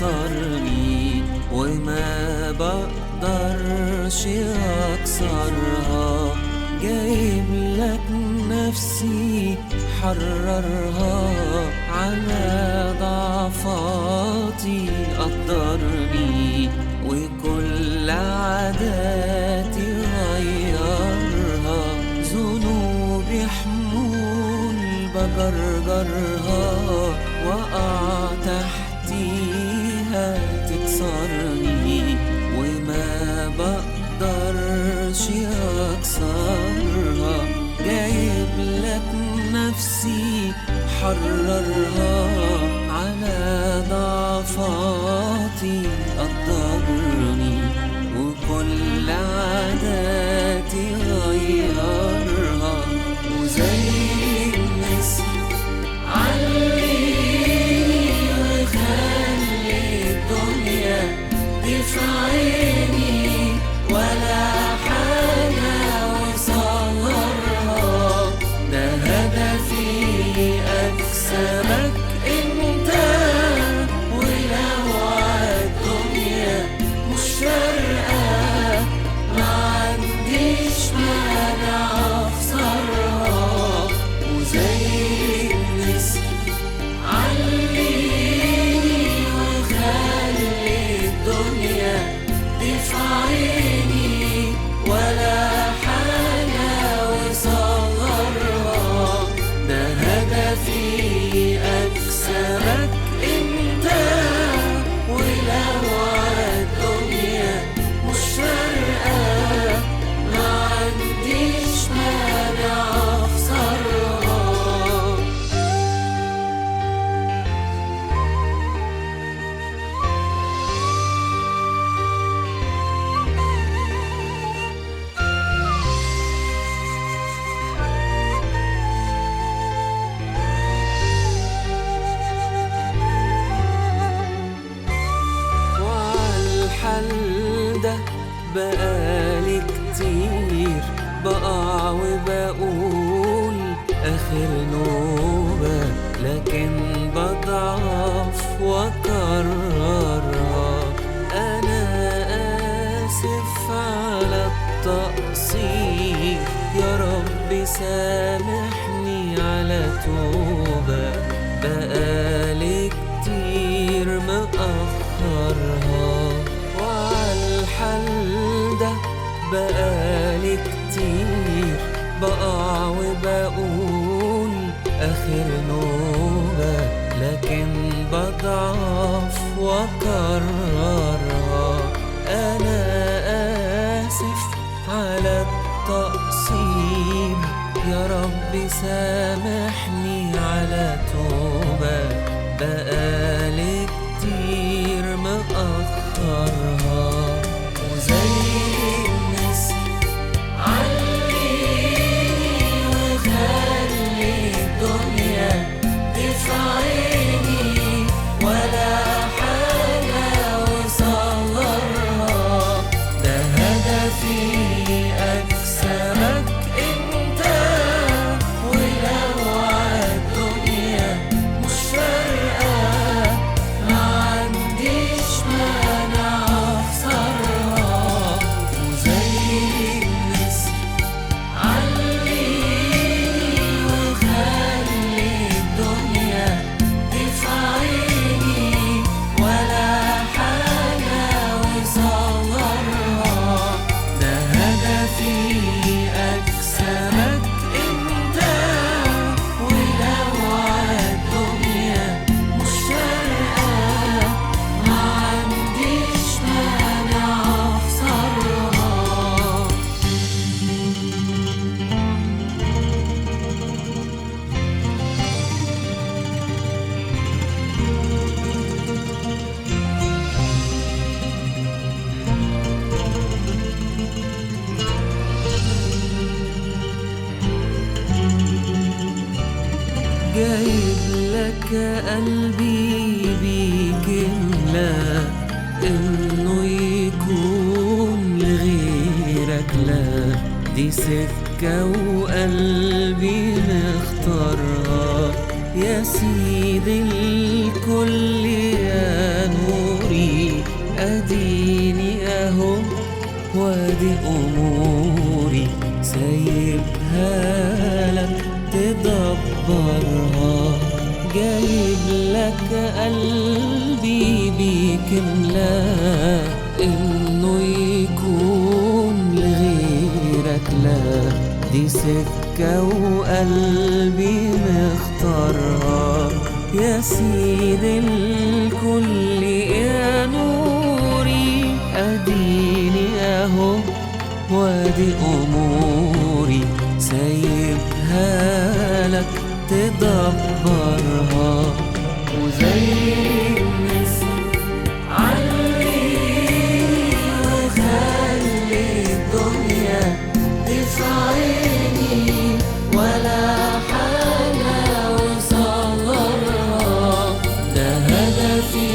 تكسرني وما بقدرش أكسرها. جايب لك نفسي حررها، على ضعفاتي قدرني وكل عاداتي غيرها. ذنوبي حمول بجرجرها، وقع تحتيها تكسرني وما بقدرش أكسرها. جايب لك نفسي حررها، على ضعفاتي قدرني وكل عاداتي غيرها. وزي النسر عليني وخلي الدنيا دي في عيني ولا حاجة وصغرها. ده هدفي أكسبك انت، ولو عالدنيا مش فارقة ما عنديش مانع أخسرها. وزي النسر عليني وخلي الدنيا دي في عيني ولا حاجة وصغرها. ده هدفي أكسبك انت، ولو عالدنيا مش فارقة ما عنديش مانع أخسرها. وعالحال ده بقالي كتير بقع وبقول آخر نوبة، لكن بضعف وأكررها. أنا آسف على التقصير، يا رب سامحني على توبة. بقالي كتير مأخرها، وعالحال ده بقالي كتير بقع وبقول آخر نوبة، لكن بضعف وأكررها. أنا آسف على التقصير، يا رب سامحني على توبة. بقالي كتير مأخرها. وزي النسر عليني وخلي الدنيا دي في عيني ولا حاجة وصغرها. ده هدفي أكسبك انت، ولو عالدنيا مش فارقة ما عنديش مانع أخسرها. وزي النسر عليني وخلي الدنيا دي في عيني ولا حاجة وصغرها. ده هدفي أكسبك انت، ولو عالدنيا مش فارقة ما عنديش مانع أخسرها. جايب لك قلبي بكلمة إنه يكون لغيرك لا. دي سكة وقلبي مختارها، يا سيدي الكل يا نور وادي أموري سايبها لك تدبرها. جايب لك قلبي بيك املاه، إنه يكون لغيرك لا، دي سكة وقلبي مختارها. يا سيد الكل يا نوري، أديني أهو وادي أموري سايبها لك تدبرها. وزي النسر عليني وخلي الدنيا تسعدني، ولا حاجة وصغرها، ده هدفي